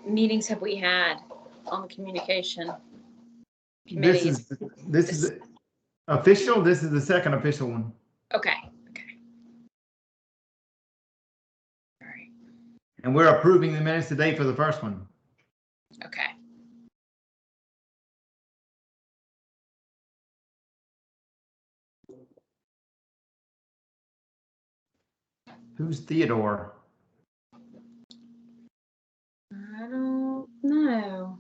meetings have we had on the communication committee? This is official. This is the second official one. Okay. All right. And we're approving the minutes today for the first one. Okay. Who's Theodore? I don't know.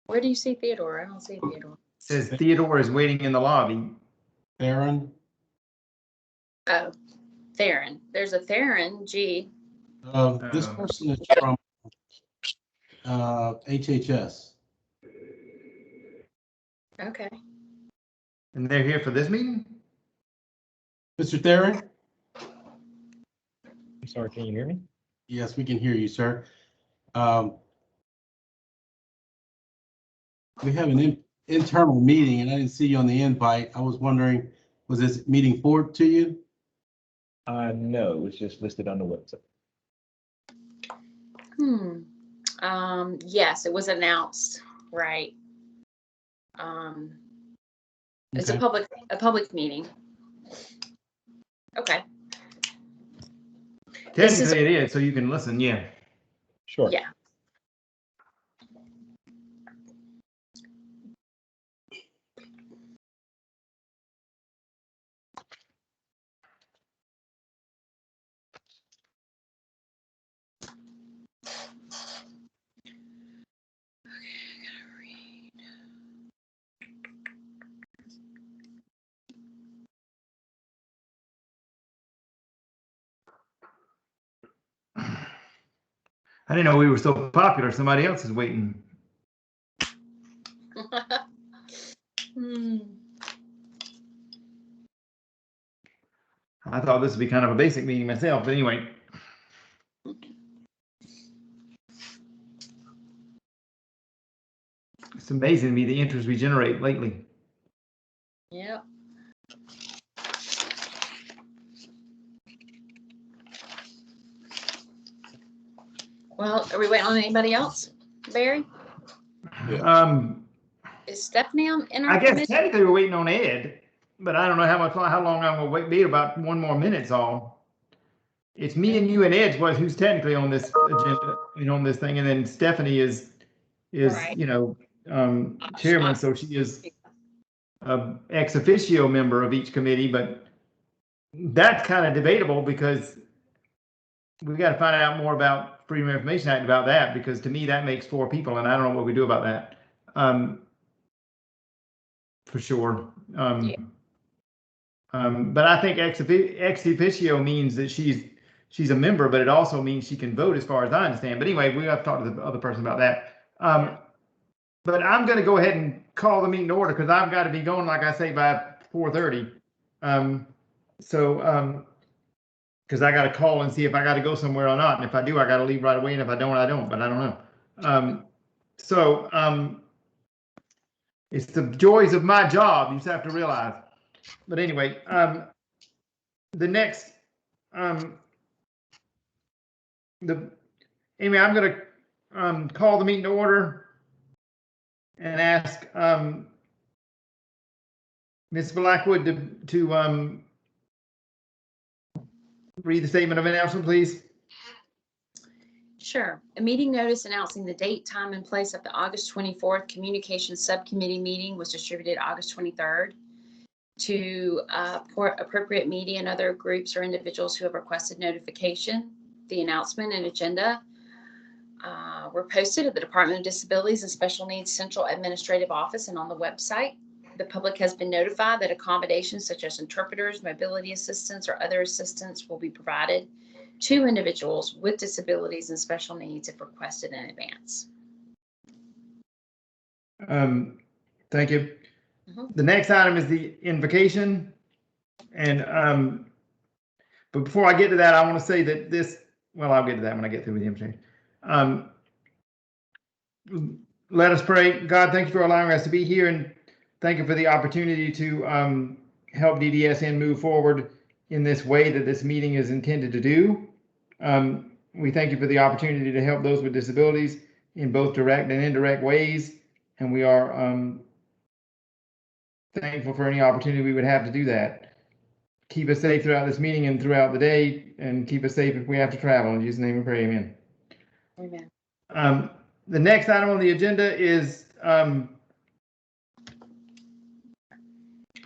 Where do you see Theodore? I don't see Theodore. It says Theodore is waiting in the lobby. Theron? Oh, Theron. There's a Theron, G. This person is from HHS. Okay. And they're here for this meeting? Mr. Theron? I'm sorry, can you hear me? Yes, we can hear you, sir. We have an internal meeting and I didn't see you on the invite. I was wondering, was this meeting forwarded to you? No, it was just listed on the website. Yes, it was announced, right. It's Okay. a public meeting. Okay. Technically it is, so you can listen, yeah. Sure. Yeah. I didn't know we were so popular. Somebody else is waiting. I thought this would be kind of a basic meeting myself, but anyway. It's amazing to me the interest we generate lately. Yep. Well, are we waiting on anybody else? Barry? Is Stephanie in our I guess committee? technically we're waiting on Ed, but I don't know how long I'm gonna wait. Be about one more minute's all. It's me and you and Ed who's technically on this agenda, on this thing, and then Stephanie is Right. chairman, so she is ex officio member of each committee, but that's kind of debatable because we got to find out more about Freedom of Information Act about that, because to me that makes 4 people, and I don't know what we do about that. For sure. But I think ex officio means that she's a member, but it also means she can vote, as far as I understand. But anyway, we have to talk to the other person about that. But I'm going to go ahead and call the meeting to order because I've got to be going, like I say, by 4:30. Because I got to call and see if I got to go somewhere or not. And if I do, I got to leave right away. And if I don't, I don't. But I don't know. It's the joys of my job. You just have to realize. But anyway, the next, Amy, I'm going to call the meeting to order and ask Ms. Blackwood to read the statement of announcement, please. Sure. A meeting notice announcing the date, time, and place of the August 24th Communications Subcommittee meeting was distributed August 23rd to appropriate media and other groups or individuals who have requested notification. The announcement and agenda were posted at the Department of Disabilities and Special Needs Central Administrative Office and on the website. The public has been notified that accommodations such as interpreters, mobility assistance, or other assistance will be provided to individuals with disabilities and special needs if requested in advance. Thank you. The next item is the invocation. And but before I get to that, I want to say that I'll get to that when I get through with the invocation. Let us pray. God, thank you for allowing us to be here, and thank you for the opportunity to help DDSN move forward in this way that this meeting is intended to do. We thank you for the opportunity to help those with disabilities in both direct and indirect ways. And we are thankful for any opportunity we would have to do that. Keep us safe throughout this meeting and throughout the day, and keep us safe if we have to travel. In Jesus' name we pray, amen. Amen. The next item on the agenda is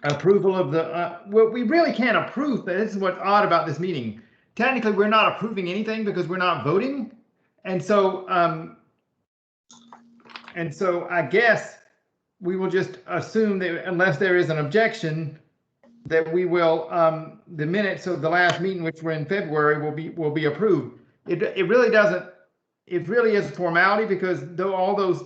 approval of the, well, we really can't approve, but this is what's odd about this meeting. Technically, we're not approving anything because we're not voting. And so I guess we will just assume that unless there is an objection, that we will, the minutes of the last meeting, which were in February, will be approved. It really doesn't, it really is a formality because though all those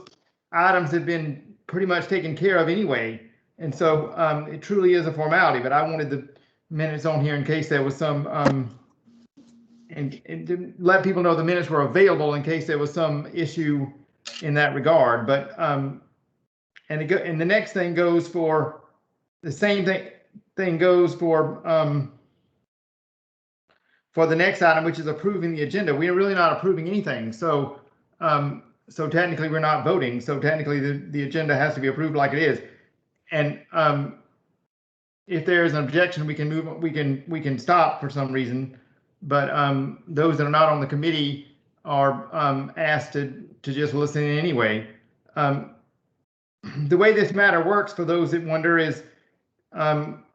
items have been pretty much taken care of anyway. And so it truly is a formality, but I wanted the minutes on here in case there was some, and to let people know the minutes were available in case there was some issue in that regard. But, and the next thing goes for the same thing goes for the next item, which is approving the agenda. We are really not approving anything. So, so technically we're not voting. So technically the agenda has to be approved like it is. And if there is an objection, we can move. We can stop for some reason. But those that are not on the committee are asked to just listen in anyway. The way this matter works, for those that wonder, is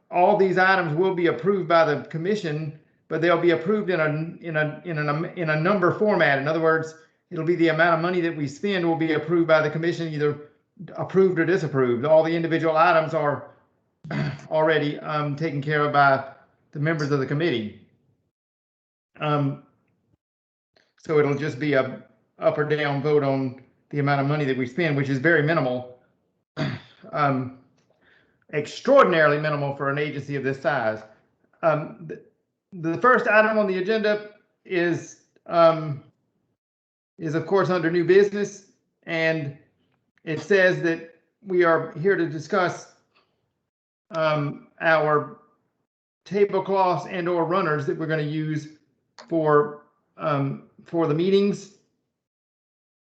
all these items will be approved by the commission, but they'll be approved in a number format. In other words, it'll be the amount of money that we spend will be approved by the commission, either approved or disapproved. All the individual items are already taken care of by the members of the committee. So it'll just be a up or down vote on the amount of money that we spend, which is very minimal, extraordinarily minimal for an agency of this size. The first item on the agenda is of course under new business, and it says that we are here to discuss our tablecloths and or runners that we're going to use for the meetings.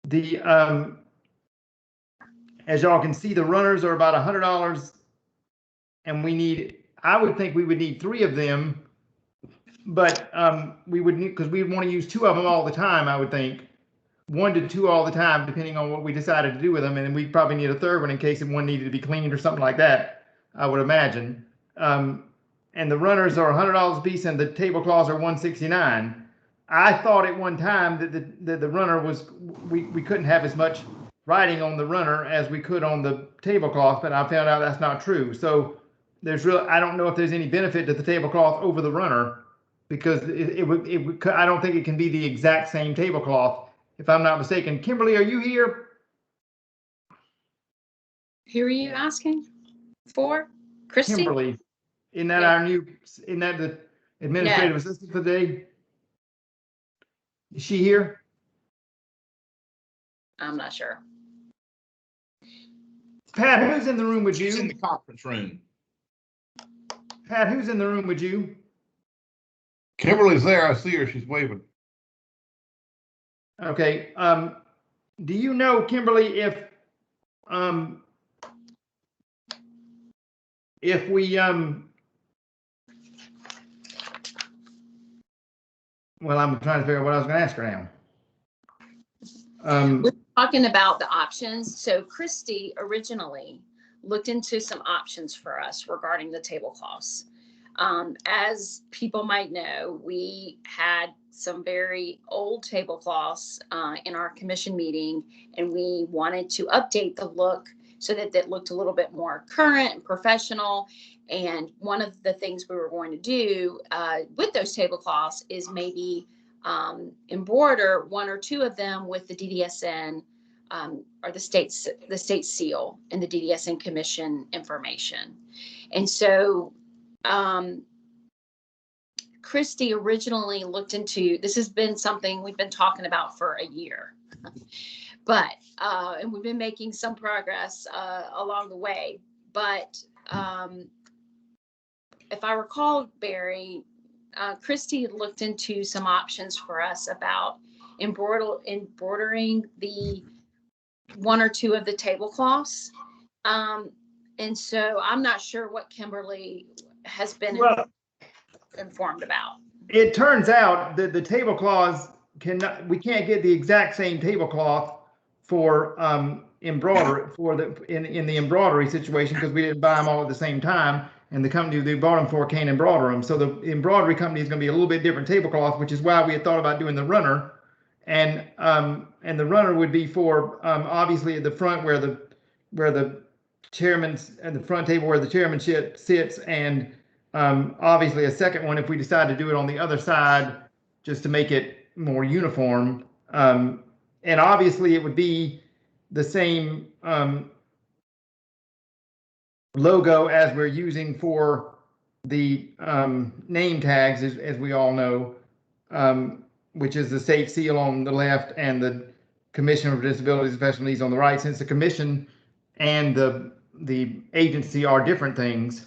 The as y'all can see, the runners are about $100, and I would think we would need 3 of them, but we would need, because we want to use 2 of them all the time. I would think 1 to 2 all the time, depending on what we decided to do with them, and then we'd probably need a 3rd one in case one needed to be cleaned or something like that, I would imagine. And the runners are $100 a piece, and the tablecloths are $169. I thought at one time that the runner was, we couldn't have as much writing on the runner as we could on the tablecloth, but I found out that's not true. So there's I don't know if there's any benefit to the tablecloth over the runner, because it would I don't think it can be the exact same tablecloth, if I'm not mistaken. Kimberly, are you here? Who are you asking for? Christy? Kimberly, isn't that the administrative assistant for the day? Is she here? I'm not sure. Pat, who's in the room with you? She's in the conference room. Pat, who's in the room with you? Kimberly's there. I see her. She's waving. Okay. Do you know, Kimberly, if we well, I'm trying to figure out what I was going to ask her now. We're talking about the options. So Christy originally looked into some options for us regarding the tablecloths. As people might know, we had some very old tablecloths in our commission meeting, and we wanted to update the look so that it looked a little bit more current and professional. And one of the things we were going to do with those tablecloths is maybe embroider 1 or 2 of them with the DDSN or the state seal and the DDSN commission information. And so Christy originally looked into, this has been something we've been talking about for a year, but and we've been making some progress along the way. But if I recall, Barry, Christy looked into some options for us about embroidering the one or two of the tablecloths. And so I'm not sure what Kimberly has been Well, informed about. it turns out that the tablecloths we can't get the exact same tablecloth for embroidery in the embroidery situation because we didn't buy them all at the same time, and the company they bought them for can't embroider them. So the embroidery company is going to be a little bit different tablecloth, which is why we had thought about doing the runner, and the runner would be for obviously at the front where the chairman's at the front table where the chairmanship sits, and obviously a second one if we decide to do it on the other side just to make it more uniform. And obviously it would be the same logo as we're using for the name tags, as we all know, which is the state seal on the left and the Commission for Disabilities and Special Needs on the right, since the commission and the agency are different things.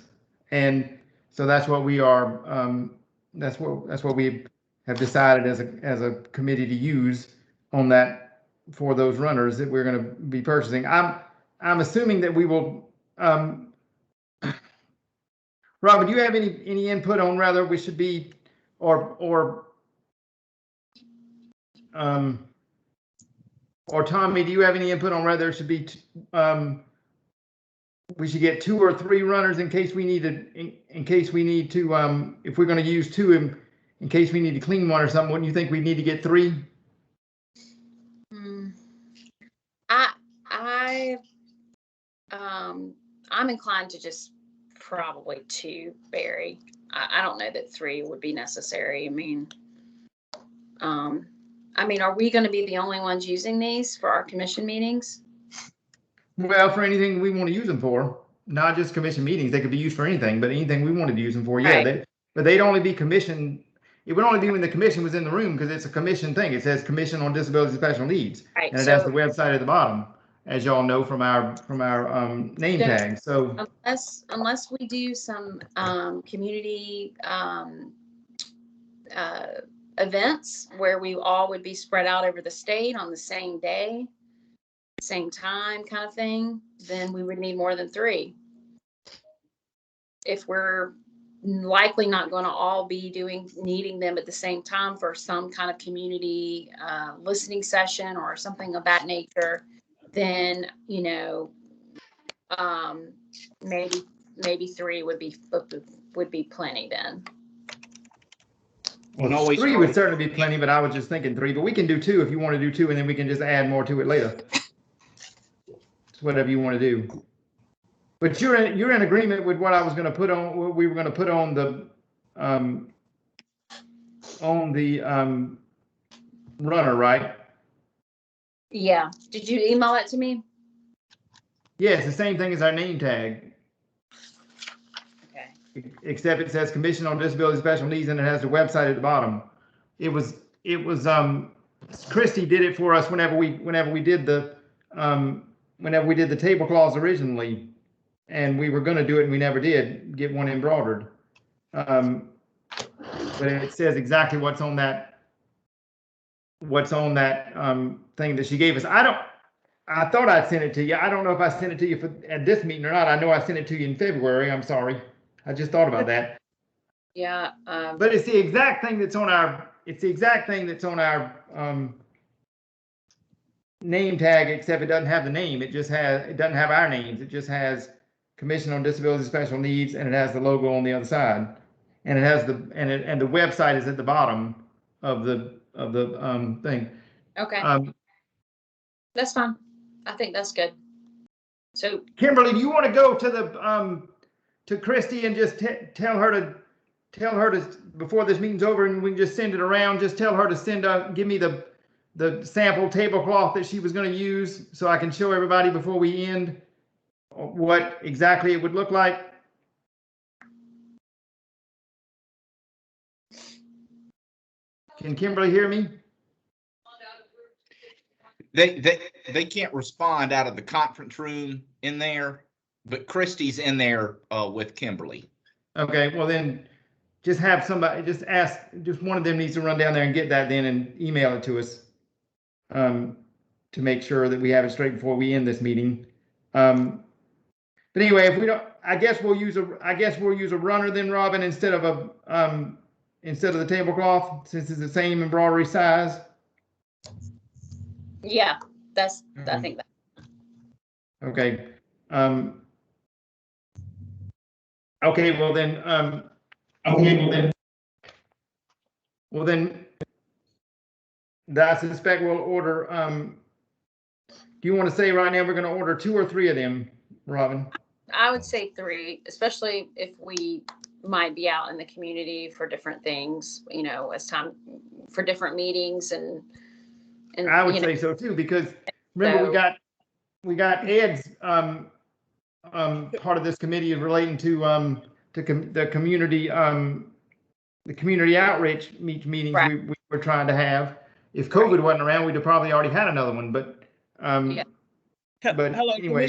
And so that's what we are, that's what we have decided as a committee to use on that for those runners that we're going to be purchasing. I'm assuming that we will. Robin, do you have any input on whether we should be or Tommy, do you have any input on whether it should be we should get 2 or 3 runners in case we need to if we're going to use 2 in case we need to clean one or something? Wouldn't you think we need to get 3? I'm inclined to just probably 2, Barry. I don't know that 3 would be necessary. I mean, are we going to be the only ones using these for our commission meetings? Well, for anything we want to use them for, not just commission meetings. They could be used for anything, but anything we wanted to use them for, yeah. Right. But they'd only be commissioned. It would only be when the commission was in the room because it's a commission thing. It says Commission on Disabilities and Special Needs, Right. and it has the website at the bottom, as y'all know from our name tag. So unless we do some community events where we all would be spread out over the state on the same day, same time kind of thing, then we would need more than 3. If we're likely not going to all be needing them at the same time for some kind of community listening session or something of that nature, then maybe 3 would be plenty then. Well, 3 would certainly be plenty, but I was just thinking 3. But we can do 2 if you want to do 2, and then we can just add more to it later. It's whatever you want to do. But you're in agreement with what I was going to put on. What we were going to put on the runner, right? Yeah. Did you email it to me? Yeah, it's the same thing as our name tag. Okay. Except it says Commission on Disability Special Needs, and it has the website at the bottom. It was Christy did it for us whenever we did the tablecloths originally, and we were going to do it and we never did get one embroidered. But it says exactly what's on that thing that she gave us. I thought I'd sent it to you. I don't know if I sent it to you at this meeting or not. I know I sent it to you in February. I'm sorry. I just thought about that. Yeah. But it's the exact thing that's on our name tag, except it doesn't have the name. It doesn't have our names. It just has Commission on Disabilities and Special Needs, and it has the logo on the other side. And it has the website is at the bottom of the thing. Okay. That's fine. I think that's good. So Kimberly, do you want to go to to Christy and just tell her to before this meeting's over, and we can just send it around. Just tell her to give me the sample tablecloth that she was going to use, so I can show everybody before we end what exactly it would look like. Can Kimberly hear me? They can't respond out of the conference room in there, but Christy's in there with Kimberly. Okay, well then just have somebody, just one of them needs to run down there and get that then and email it to us. to make sure that we have it straight before we end this meeting. But anyway, if we don't, I guess we'll use a runner then, Robin, instead of the tablecloth, since it's the same embroidery size. Yeah, I think that. Okay. Okay, well then, I suspect we'll order, do you want to say right now we're going to order 2 or 3 of them, Robin? I would say 3, especially if we might be out in the community for different things, as time for different meetings and I would say so too, because remember we got Ed's part of this committee is relating to the community outreach meetings right. we were trying to have. If COVID wasn't around, we'd have probably already had another one, but Yeah. but hello, anyway.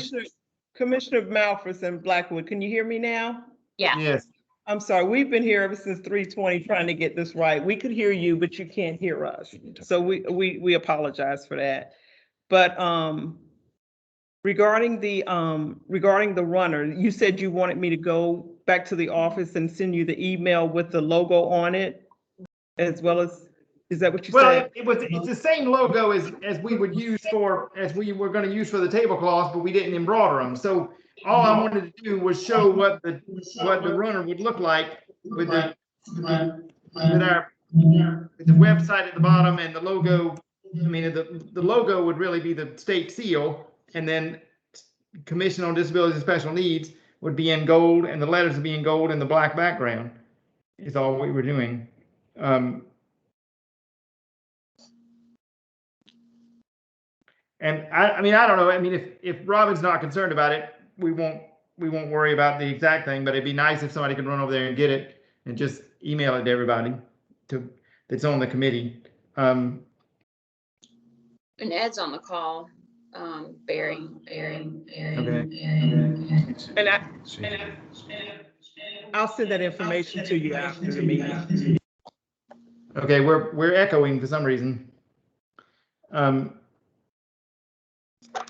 Commissioner Malphus and Blackwood, can you hear me now? Yeah. Yes. I'm sorry, we've been here ever since 3:20 trying to get this right. We could hear you, but you can't hear us. So we apologize for that. But regarding the runner, you said you wanted me to go back to the office and send you the email with the logo on it, as well as, is that what you said? Well, it's the same logo as we would use as we were going to use for the tablecloths, but we didn't embroider them. So all I wanted to do was show what the runner would look like with the website at the bottom and the logo. I mean, the logo would really be the state seal, and then Commission on Disabilities and Special Needs would be in gold, and the letters would be in gold in the black background. Is all we were doing. And I mean, I don't know. I mean, if Robin's not concerned about it, we won't worry about the exact thing. But it'd be nice if somebody could run over there and get it and just email it to everybody that's on the committee. And Ed's on the call. Barry. Okay. And I'll send that information to you after the meeting. Okay, we're echoing for some reason.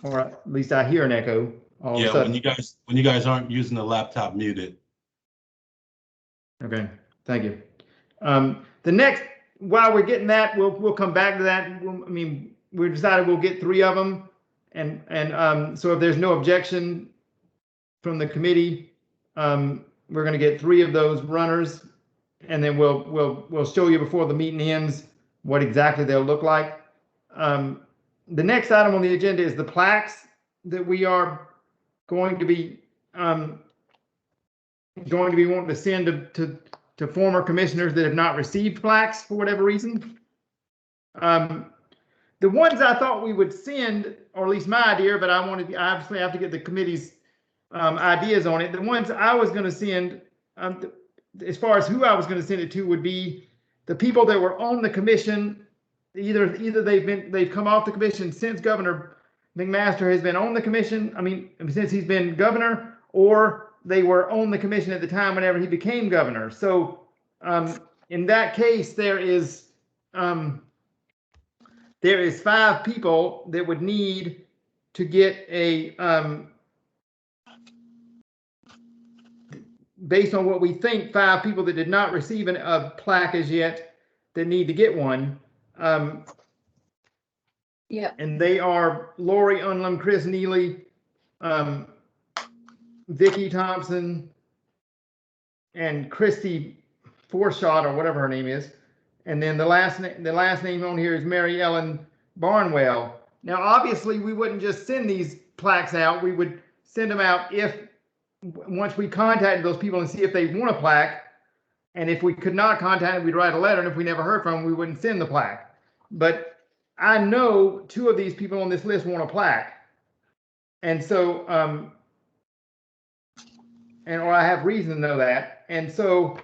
Or at least I hear an echo all of a sudden. When you guys aren't using the laptop muted. Okay, thank you. The next, while we're getting that, we'll come back to that. I mean, we decided we'll get 3 of them, and so if there's no objection from the committee, we're going to get 3 of those runners, and then we'll show you before the meeting ends what exactly they'll look like. The next item on the agenda is the plaques that we are going to be wanting to send to former commissioners that have not received plaques for whatever reason. The ones I thought we would send, or at least my idea, but I obviously have to get the committee's ideas on it. The ones I was going to send, as far as who I was going to send it to, would be the people that were on the commission. Either they've come off the commission since Governor McMaster has been on the commission. I mean, since he's been governor, or they were on the commission at the time whenever he became governor. So in that case, there is 5 people that would need to get a based on what we think, 5 people that did not receive a plaque as yet that need to get one. Yeah. And they are Lori Unlum, Chris Neely, Vicki Thompson, and Christy Forshot, or whatever her name is. And then the last name on here is Mary Ellen Barnwell. Now, obviously, we wouldn't just send these plaques out. We would send them out once we contacted those people and see if they want a plaque. And if we could not contact them, we'd write a letter. And if we never heard from them, we wouldn't send the plaque. But I know 2 of these people on this list want a plaque. And so, or I have reason to know that. And so,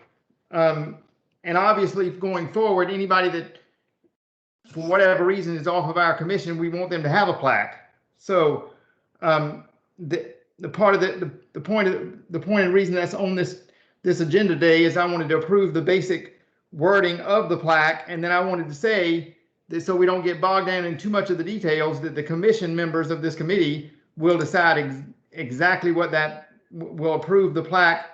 and obviously going forward, anybody that for whatever reason is off of our commission, we want them to have a plaque. So, the point and reason that's on this agenda today is I wanted to approve the basic wording of the plaque, and then I wanted to say so we don't get bogged down in too much of the details, that the commission members of this committee will decide exactly what that will approve the plaque,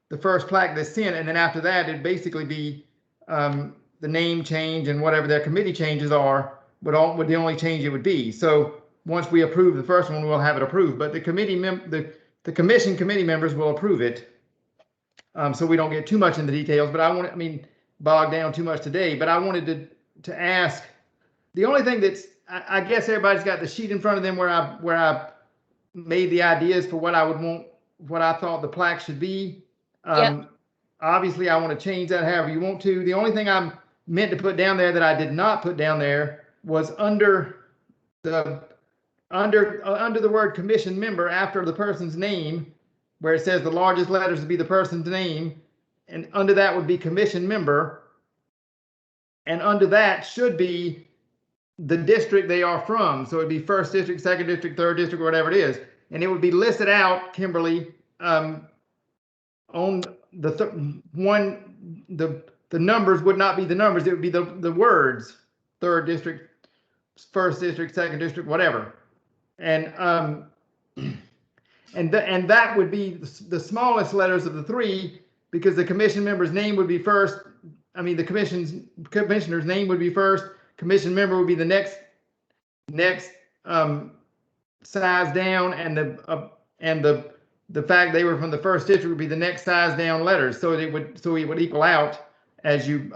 the first plaque that's sent, and then after that, it'd basically be the name change and whatever their committee changes are, would the only change it would be. So once we approve the first one, we'll have it approved, but the commission committee members will approve it. So we don't get too much in the details, but I mean, bog down too much today, but I wanted to ask, the only thing that's, I guess everybody's got the sheet in front of them where I made the ideas for what I would want, what I thought the plaque should be. Yep. Obviously I want to change that however you want to. The only thing I'm meant to put down there that I did not put down there was under the word commission member, after the person's name, where it says the largest letters would be the person's name, and under that would be commission member, and under that should be the district they are from. So it'd be first district, second district, third district, whatever it is, and it would be listed out, Kimberly, on the numbers would not be the numbers, it would be the words, third district, first district, second district, whatever. And that would be the smallest letters of the three, because the commission member's name would be first. I mean, the commissioner's name would be first. Commission member would be the next size down, and the fact they were from the first district would be the next size down letters. So it would equal out as you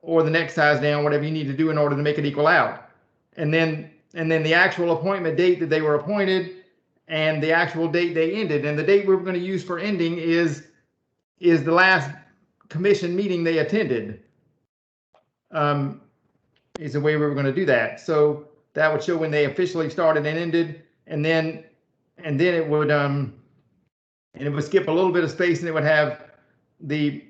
or the next size down, whatever you need to do in order to make it equal out. And then the actual appointment date that they were appointed, and the actual date they ended. And the date we're going to use for ending is the last commission meeting they attended. Is the way we were going to do that. So that would show when they officially started and ended, and then it would skip a little bit of space, and it would have the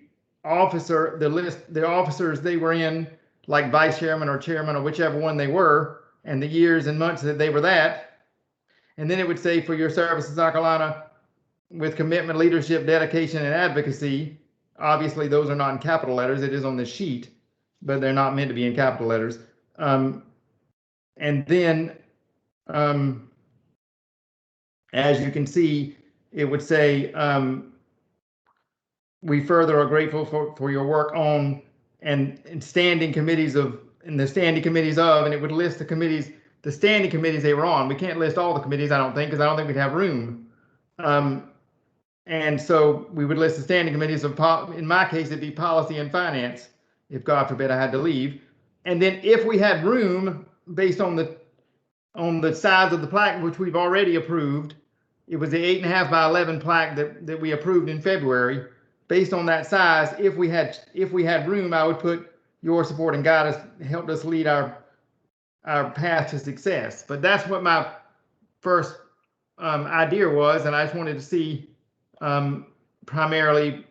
officers they were in, like vice chairman or chairman or whichever one they were, and the years and months that they were that. And then it would say, for your service in South Carolina with commitment, leadership, dedication, and advocacy. Obviously, those are not in capital letters. It is on the sheet, but they're not meant to be in capital letters. And then, as you can see, it would say, we further are grateful for your work on and standing committees of, and the standing committees of, and it would list the standing committees they were on. We can't list all the committees, I don't think, because I don't think we'd have room. And so we would list the standing committees of, in my case, it'd be policy and finance, if God forbid I had to leave. And then if we had room, based on the size of the plaque, which we've already approved, it was the 8.5 by 11 plaque that we approved in February. Based on that size, if we had room, I would put your support and guidance helped us lead our path to success. But that's what my first idea was, and I just wanted to see primarily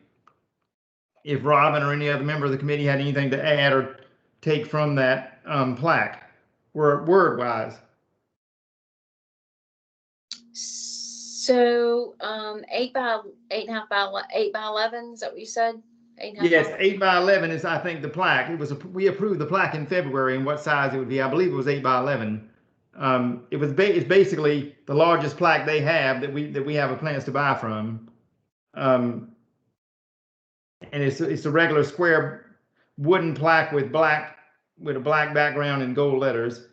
if Robin or any other member of the committee had anything to add or take from that plaque, word-wise. So 8 by 8.5 by 8 by 11, is that what you said? 8.5 Yes, by 8 by 11 is, I think, the plaque. We approved the plaque in February, and what size it would be. I believe it was 8 by 11. It's basically the largest plaque they have that we have a plans to buy from. And it's a regular square wooden plaque with a black background and gold letters.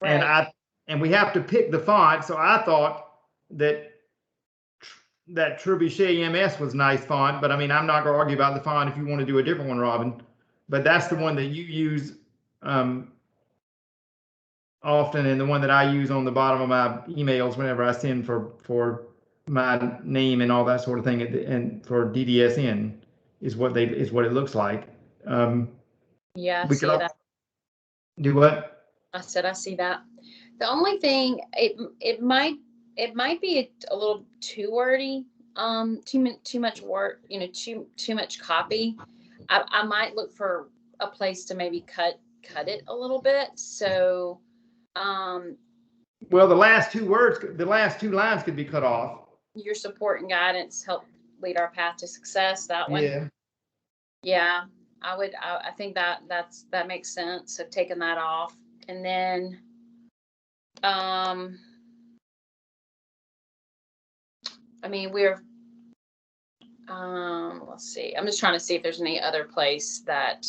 Right. And we have to pick the font. So I thought that Trebuchet MS was nice font, but I mean, I'm not going to argue about the font if you want to do a different one, Robin. But that's the one that you use often, and the one that I use on the bottom of my emails whenever I send for my name and all that sort of thing, and for DDSN is what it looks like. Yeah, I we see could that. Do what? I said I see that. The only thing, it might be a little too wordy, too much work, too much copy. I might look for a place to maybe cut it a little bit. So, well, the last two lines could be cut off. Your support and guidance help lead our path to success. That one. Yeah. Yeah, I think that makes sense of taking that off. And then, I mean, let's see, I'm just trying to see if there's any other place that,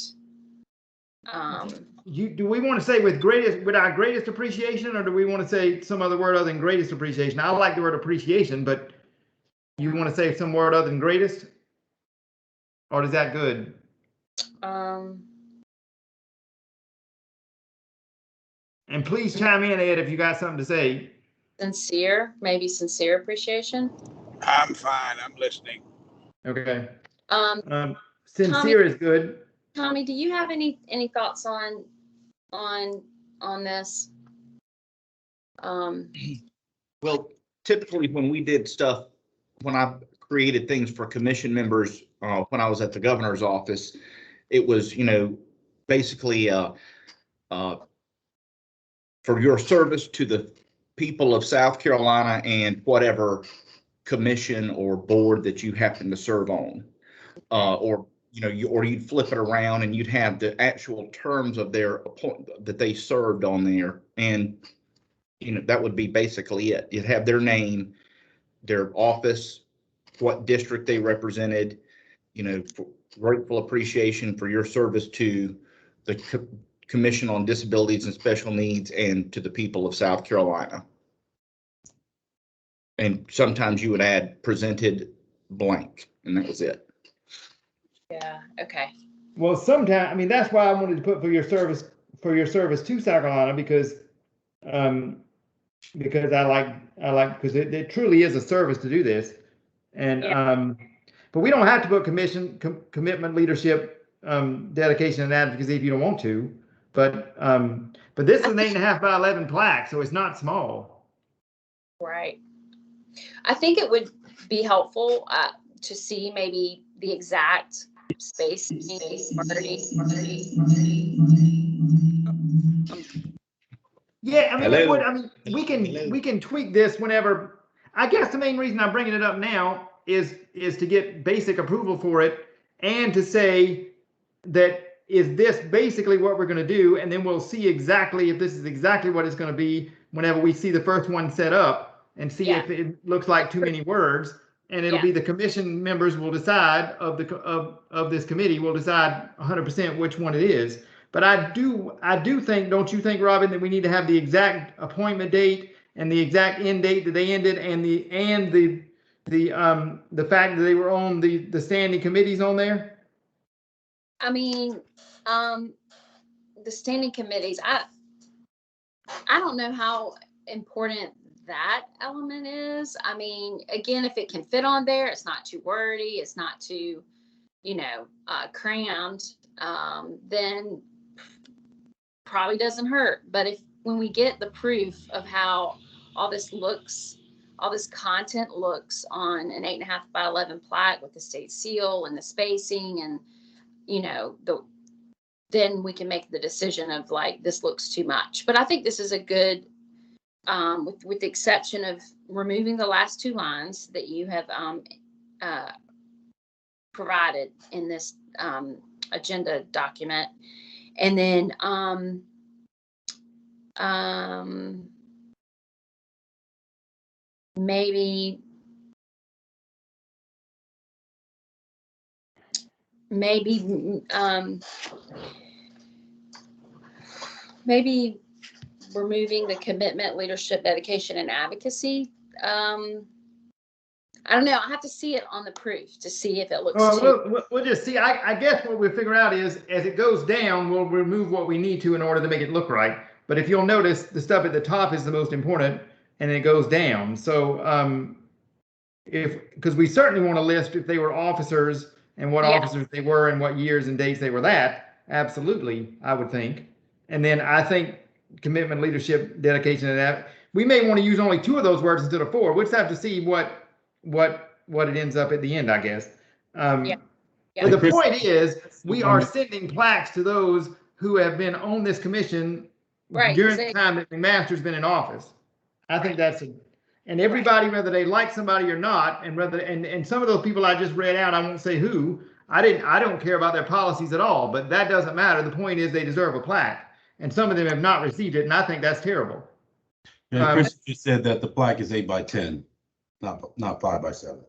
Do we want to say with our greatest appreciation, or do we want to say some other word other than greatest appreciation? I like the word appreciation, but you want to say some word other than greatest? Or is that good? And please chime in, Ed, if you got something to say. maybe sincere appreciation. I'm fine. I'm listening. Okay. Tommy, Sincere is good. Tommy, do you have any thoughts on this? Well, typically when we did stuff, when I created things for commission members, when I was at the governor's office, it was, basically, for your service to the people of South Carolina and whatever commission or board that you happen to serve on, or you'd flip it around and you'd have the actual terms of their appointment that they served on there, and that would be basically it. You'd have their name, their office, what district they represented, grateful appreciation for your service to the Commission on Disabilities and Special Needs and to the people of South Carolina. And sometimes you would add presented blank, and that was it. Yeah. Okay. Well, sometimes, I mean, that's why I wanted to put for your service to South Carolina, because I like because it truly is a service to do this. And but we don't have to put commitment, leadership, dedication, and advocacy if you don't want to. But this is an 8.5 by 11 plaque, so it's not small. Right. I think it would be helpful to see maybe the exact space. Yeah, I mean, Hello? we can tweak this whenever. I guess the main reason I'm bringing it up now is to get basic approval for it, and to say that is this basically what we're going to do, and then we'll see exactly if this is exactly what it's going to be whenever we see the first one set up, and see if it looks like too many words, and it'll be the commission members will decide of this committee will decide 100% which one it is. But I do think, don't you think, Robin, that we need to have the exact appointment date and the exact end date that they ended, and the fact that they were on the standing committees on there? I mean, the standing committees, I don't know how important that element is. I mean, again, if it can fit on there, it's not too wordy, it's not too, crammed, then probably doesn't hurt. But when we get the proof of how all this content looks on an 8.5 by 11 plaque with the state seal and the spacing, and then we can make the decision of like, this looks too much. But I think this is a good, with the exception of removing the last two lines that you have provided in this agenda document, and then maybe removing the commitment, leadership, dedication, and advocacy. I don't know. I have to see it on the proof to see if it looks. We'll just see. I guess what we'll figure out is, as it goes down, we'll remove what we need to in order to make it look right. But if you'll notice, the stuff at the top is the most important, and it goes down. So because we certainly want to list if they were officers and what officers they were and what years and dates they were that. Absolutely, I would think. And then I think commitment, leadership, dedication, and that we may want to use only 2 of those words instead of 4. We'll just have to see what it ends up at the end, I guess. But the point is, we are sending plaques to those who have been on this commission during the time that McMaster's been in office. I think that's and everybody, whether they like somebody or not, and some of those people I just read out, I won't say who. I don't care about their policies at all, but that doesn't matter. The point is, they deserve a plaque. and some of them have not received it, and I think that's terrible. And Chris just said that the plaque is 8 by 10, not 5 by 7.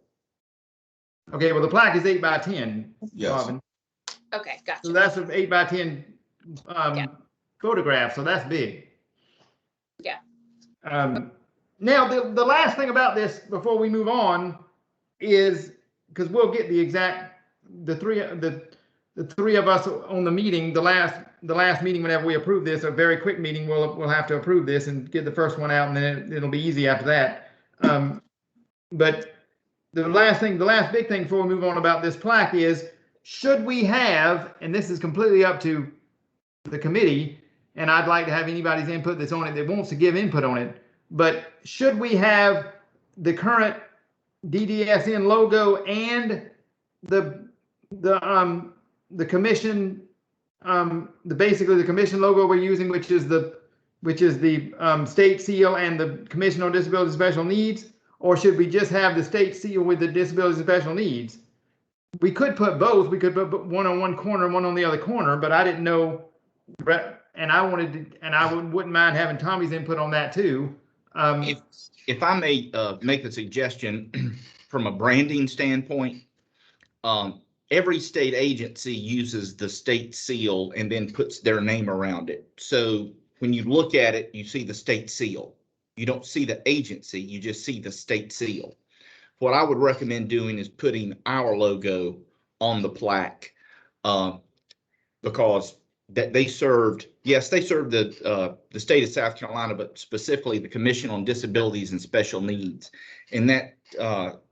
Okay, well, the plaque is 8 by 10, Yes. Marvin. Okay, gotcha. So that's an 8 by 10 Yeah. photograph, so that's big. Yeah. Now, the last thing about this before we move on is, because we'll get the three of us on the meeting, the last meeting, whenever we approve this, a very quick meeting, we'll have to approve this and get the first one out, and then it'll be easy after that. But the last big thing before we move on about this plaque is, should we have, and this is completely up to the committee, and I'd like to have anybody's input that's on it that wants to give input on it, but should we have the current DDSN logo and the commission, basically the commission logo we're using, which is the state seal and the Commission on Disabilities and Special Needs, or should we just have the state seal with the disabilities and special needs? We could put both. We could put one on one corner, one on the other corner, but I didn't know, and I wouldn't mind having Tommy's input on that too. If I may make a suggestion from a branding standpoint, every state agency uses the state seal and then puts their name around it. So when you look at it, you see the state seal. You don't see the agency, you just see the state seal. What I would recommend doing is putting our logo on the plaque, because that they served the state of South Carolina, but specifically the Commission on Disabilities and Special Needs. And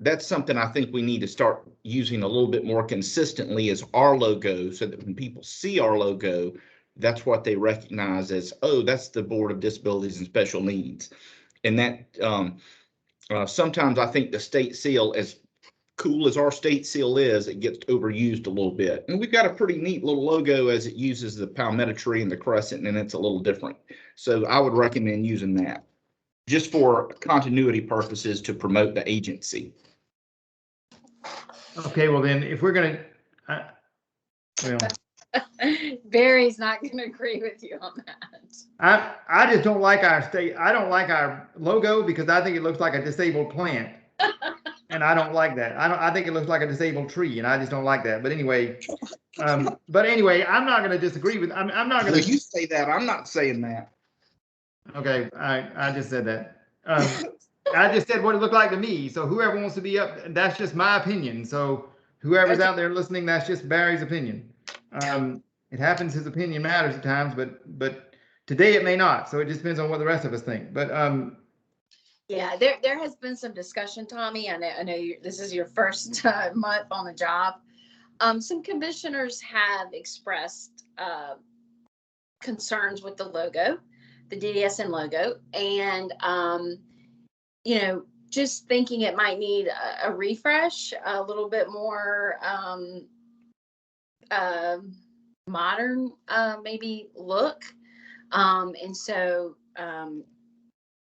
that's something I think we need to start using a little bit more consistently as our logo, so that when people see our logo, that's what they recognize as, oh, that's the Board of Disabilities and Special Needs. And that sometimes I think the state seal, as cool as our state seal is, it gets overused a little bit. And we've got a pretty neat little logo as it uses the palmetto tree and the crescent, and it's a little different. So I would recommend using that just for continuity purposes to promote the agency. Okay, well then, if we're gonna, Barry's not going to agree with you on that. I just don't like our state. I don't like our logo because I think it looks like a disabled plant, and I don't like that. I think it looks like a disabled tree, and I just don't like that. But anyway, I'm not going to disagree with. I'm not going to. Well, you say that. I'm not saying that. Okay, I just said that. I just said what it looked like to me. So whoever wants to be up, that's just my opinion. So whoever's out there listening, that's just Barry's opinion. It happens, his opinion matters at times, but today it may not. So it just depends on what the rest of us think. But yeah, there has been some discussion, Tommy. I know this is your first month on the job. Some commissioners have expressed concerns with the logo, the DDSN logo, and just thinking it might need a refresh, a little bit more modern maybe look, and so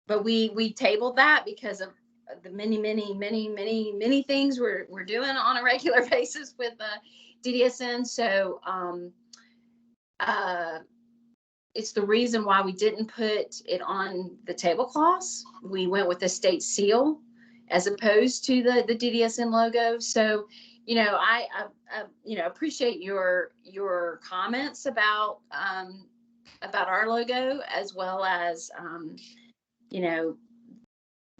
but we tabled that because of the many things we're doing on a regular basis with DDSN. So it's the reason why we didn't put it on the tablecloths. We went with the state seal as opposed to the DDSN logo. So I appreciate your comments about our logo, as well as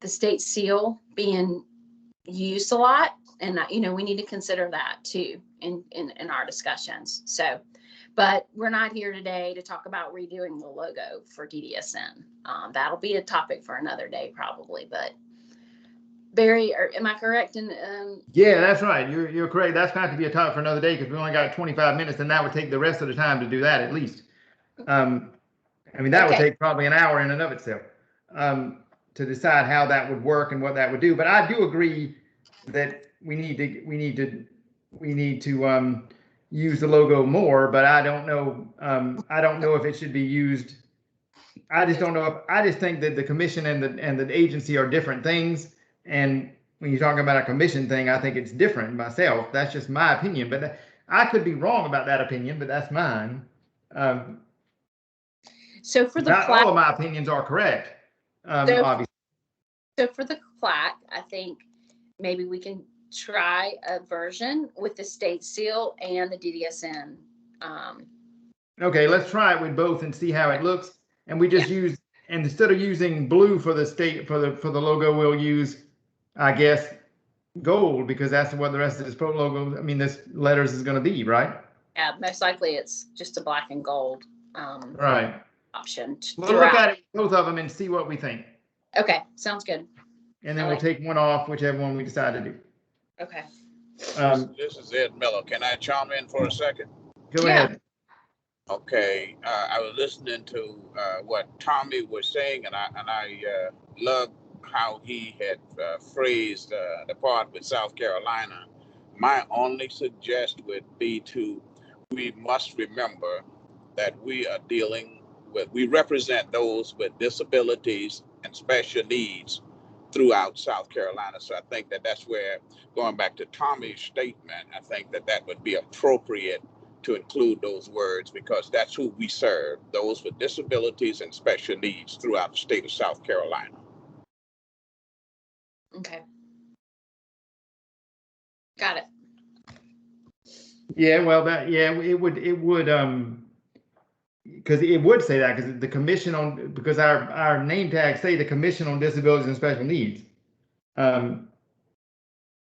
the state seal being used a lot, and we need to consider that too in our discussions. So, but we're not here today to talk about redoing the logo for DDSN. That'll be a topic for another day probably, but. Barry, am I correct? Yeah, that's right. You're correct. That's going to have to be a topic for another day because we only got 25 minutes, and that would take the rest of the time to do that at least. That would take probably an hour in and of itself to decide how that would work and what that would do. But I do agree that we need to use the logo more. But I don't know if it should be used. I just don't know. I just think that the commission and the agency are different things. And when you're talking about a commission thing, I think it's different myself. That's just my opinion, but I could be wrong about that opinion, but that's mine. So for the Not all plaque, of my opinions are correct, So- obviously. so for the plaque, I think maybe we can try a version with the state seal and the DDSN. Okay, let's try it with both and see how it looks. And we just use, and instead of using blue for the state, for the logo, we'll use, I guess, gold, because that's what the rest of this pro logo, I mean, this letters is gonna be, right? Yeah, most likely it's just a black and gold Right. option We'll look throughout. at it, both of them, and see what we think. Okay, sounds good. And then I we'll like- take one off, whichever one we decide to do. Okay. This is Ed Miller. Can I chime in for a second? Go Yeah. ahead. Okay, I was listening to what Tommy was saying, and I love how he had phrased the part with South Carolina. My only suggestion would be we must remember that we are we represent those with disabilities and special needs throughout South Carolina. So I think that's where, going back to Tommy's statement, I think that would be appropriate to include those words, because that's who we serve, those with disabilities and special needs throughout the state of South Carolina. Okay. Got it. Yeah, well, it would, because it would say that, because the commission on, because our name tags say the Commission on Disabilities and Special Needs.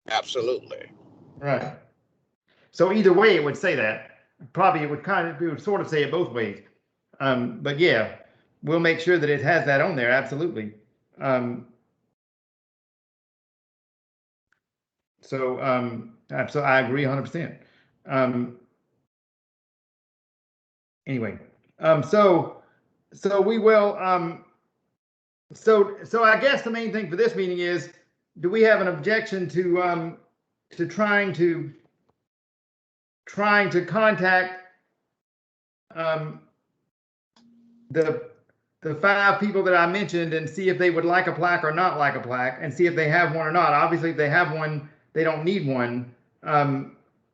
Absolutely. Right. So either way, it would say that. Probably it would sort of say it both ways. But yeah, we'll make sure that it has that on there, absolutely. So I agree 100%. Anyway, so we will, so I guess the main thing for this meeting is, do we have an objection to trying to contact the 5 people that I mentioned and see if they would like a plaque or not like a plaque, and see if they have one or not. Obviously, if they have one, they don't need one,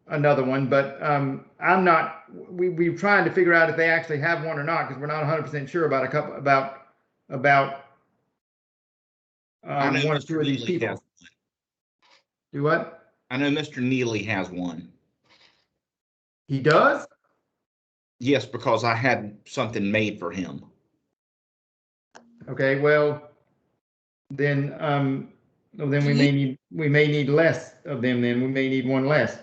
another one, but I'm not, we're trying to figure out if they actually have one or not, because we're not 100% sure about I know one or Mr. two of these Neely people. has one. Do what? I know Mr. Neely has one. He does? Yes, because I had something made for him. Okay, well, then we may need less of them. Then we may need one less.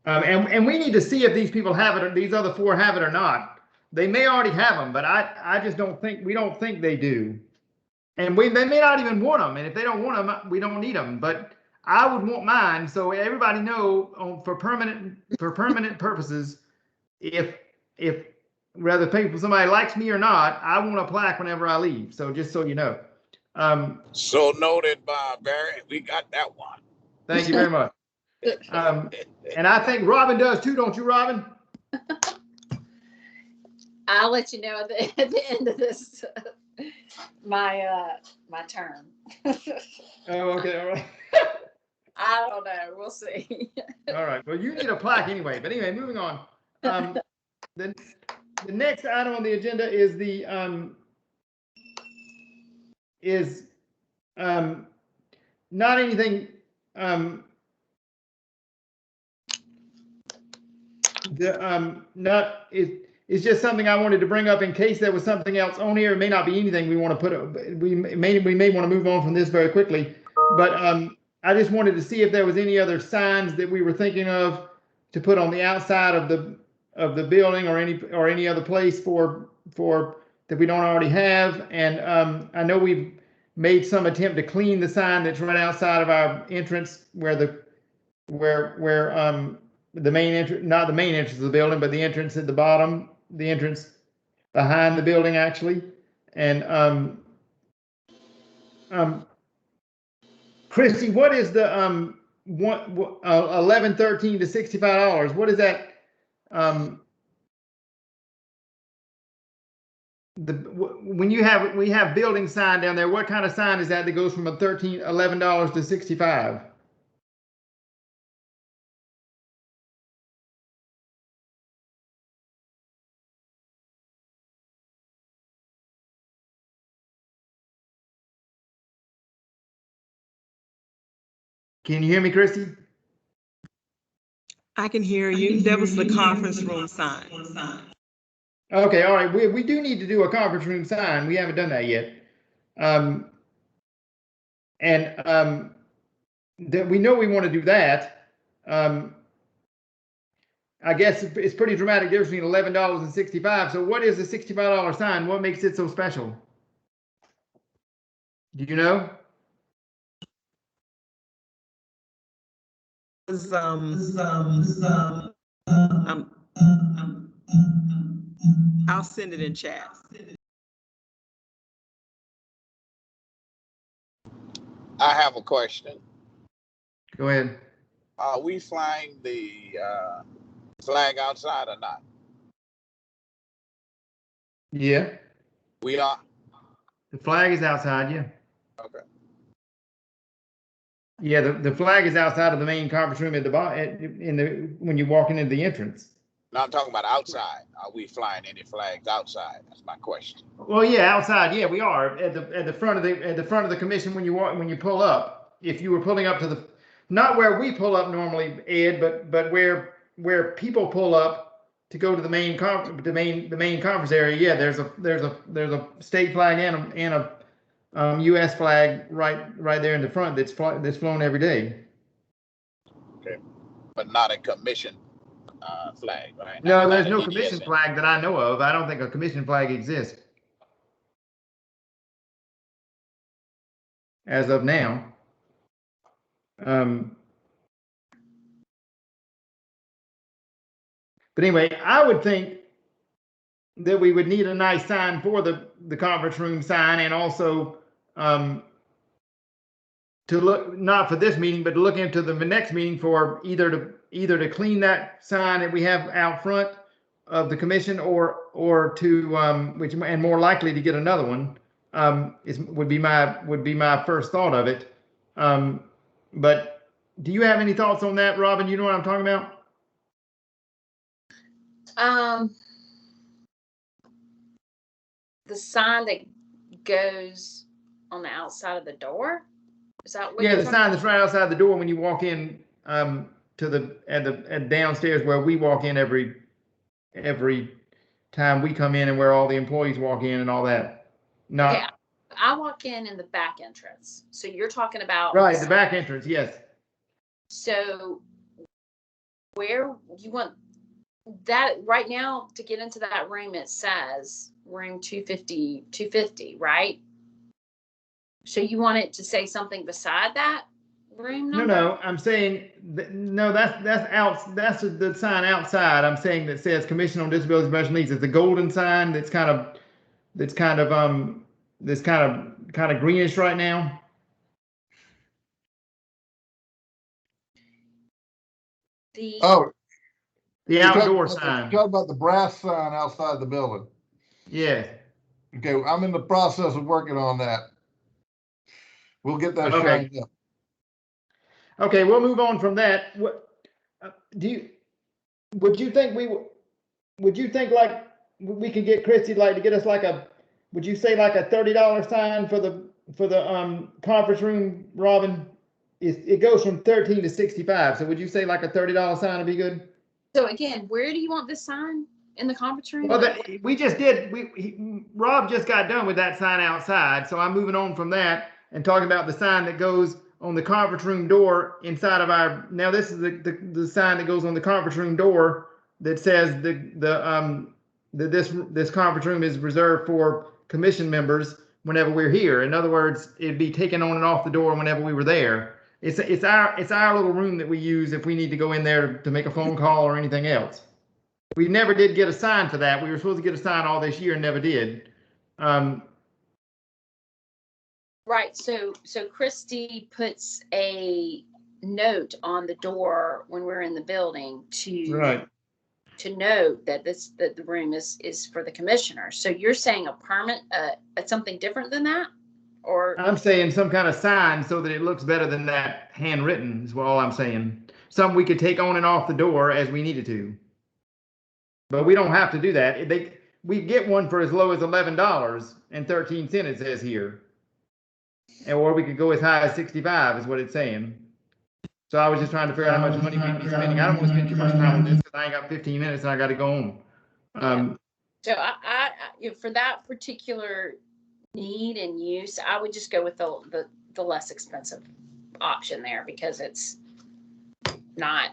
And we need to see if these people have it, or these other 4 have it or not. They may already have them, but I just don't think, we don't think they do. And they may not even want them. And if they don't want them, we don't need them. But I would want mine, so everybody know, for permanent purposes, if whether somebody likes me or not, I want a plaque whenever I leave. So just so you know. So noted, Barry. We got that one. Thank you very much. And I think Robin does too, don't you, Robin? I'll let you know at the end of this, my term. Oh, okay, all right. I don't know. We'll see. All right. Well, you need a plaque anyway. But anyway, moving on. The next item on the agenda is not anything. It's just something I wanted to bring up in case there was something else on here. It may not be anything we want to put. We may want to move on from this very quickly. But I just wanted to see if there was any other signs that we were thinking of to put on the outside of the building, or any other place for that we don't already have. And I know we've made some attempt to clean the sign that's right outside of our entrance, where the main entrance, not the main entrance of the building, but the entrance at the bottom, the entrance behind the building actually. And Christy, what is the 1113 to $65? What is that? When we have building sign down there, what kind of sign is that goes from $11 to 65? Can you hear me, Christy? I can hear you. That was the conference room sign. Okay, all right. We do need to do a conference room sign. We haven't done that yet. That we know we want to do that. I guess it's pretty dramatic difference between $11 and $65. So what is the $65 sign? What makes it so special? Do you know? I'll send it in chat. I have a question. Go ahead. Are we flying the flag outside or not? Yeah. We are? The flag is outside, yeah. Okay. Yeah, the flag is outside of the main conference room at the when you walk into the entrance. No, I'm talking about outside. Are we flying any flags outside? That's my question. Well, yeah, outside, yeah, we are at the front of the commission when you pull up. If you were pulling up to the, not where we pull up normally, Ed, but where people pull up to go to the main conference area. Yeah, there's a state flag and a U.S. flag right there in the front that's flown every day. Okay, but not a commission flag, right? No, there's no commission flag that I know of. I don't think a commission flag exists as of now. But anyway, I would think that we would need a nice sign for the conference room sign, and also to look, not for this meeting, but to look into the next meeting for either to clean that sign that we have out front of the commission, or to which, and more likely to get another one, would be my first thought of it. But do you have any thoughts on that, Robin? You know what I'm talking about? The sign that goes on the outside of the door. Is that what? Yeah, the sign that's right outside the door when you walk in to the downstairs where we walk in every time we come in, and where all the employees walk in and all that. Not okay, I walk in the back entrance. So you're talking about right, the back entrance, yes. So where you want that right now to get into that room, it says room 250, right? So you want it to say something beside that room number? No, I'm saying no. That's the sign outside. I'm saying that says Commission on Disabilities and Special Needs. It's the golden sign that's kind of greenish right now. The outdoor sign. You're talking about the brass sign outside the building. Yeah. Okay, I'm in the process of working on that. We'll get that shined up. Okay, we'll move on from that. What would you think like we could get Christy to get us would you say like a $30 sign for the conference room, Robin? It goes from 13 to 65. So would you say like a $30 sign would be good? So again, where do you want this sign in the conference room? Well, we just did. Rob just got done with that sign outside, so I'm moving on from that and talking about the sign that goes on the conference room door inside of our. Now this is the sign that goes on the conference room door that says this conference room is reserved for commission members whenever we're here. In other words, it'd be taken on and off the door whenever we were there. It's our little room that we use if we need to go in there to make a phone call or anything else. We never did get a sign for that. We were supposed to get a sign all this year and never did. Right. So Christy puts a note on the door when we're in the building to note that the room is for the commissioner. So you're saying a permit, something different than that? Or I'm saying some kind of sign so that it looks better than that handwritten is all I'm saying. Something we could take on and off the door as we needed to. But we don't have to do that. We get one for as low as $11.13, it says here. Or we could go as high as 65 is what it's saying. So I was just trying to figure out how much money we'd be spending. I don't want to spend too much time on this because I ain't got 15 minutes and I got to go home. So for that particular need and use, I would just go with the less expensive option there because it's not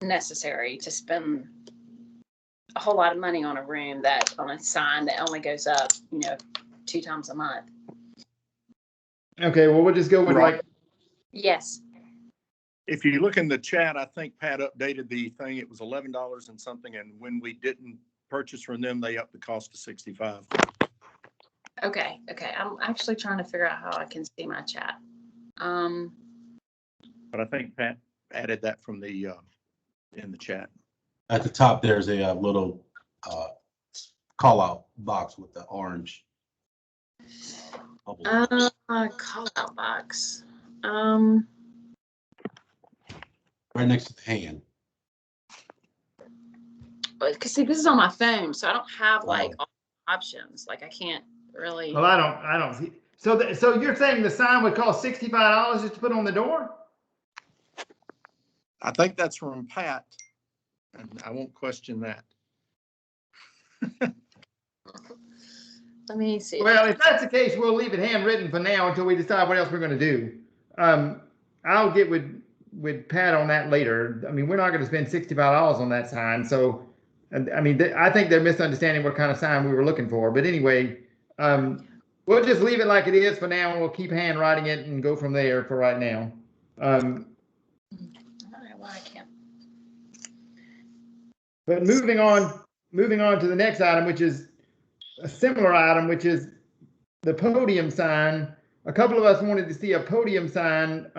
necessary to spend a whole lot of money on a sign that only goes up, 2 times a month. Okay, well, we'll just go with Right. like, Yes. If you look in the chat, I think Pat updated the thing. It was $11 and something. And when we didn't purchase from them, they upped the cost to 65. Okay. I'm actually trying to figure out how I can see my chat. But I think Pat added that from the, in the chat. At the top, there's a little call out box with the orange. Bubble. Call out box. Right next to the hand. Because see, this is on my phone, so I don't have like all options. Like I can't really. well, I don't see. So you're saying the sign would cost $65 just to put on the door? I think that's from Pat, and I won't question that. Let me see. Well, if that's the case, we'll leave it handwritten for now until we decide what else we're going to do. I'll get with Pat on that later. I mean, we're not going to spend $65 on that sign. So, I mean, I think they're misunderstanding what kind of sign we were looking for. But anyway, we'll just leave it like it is for now, and we'll keep handwriting it and go from there for right now. I don't know why I can't. But moving on to the next item, which is a similar item, which is the podium sign. A couple of us wanted to see a podium sign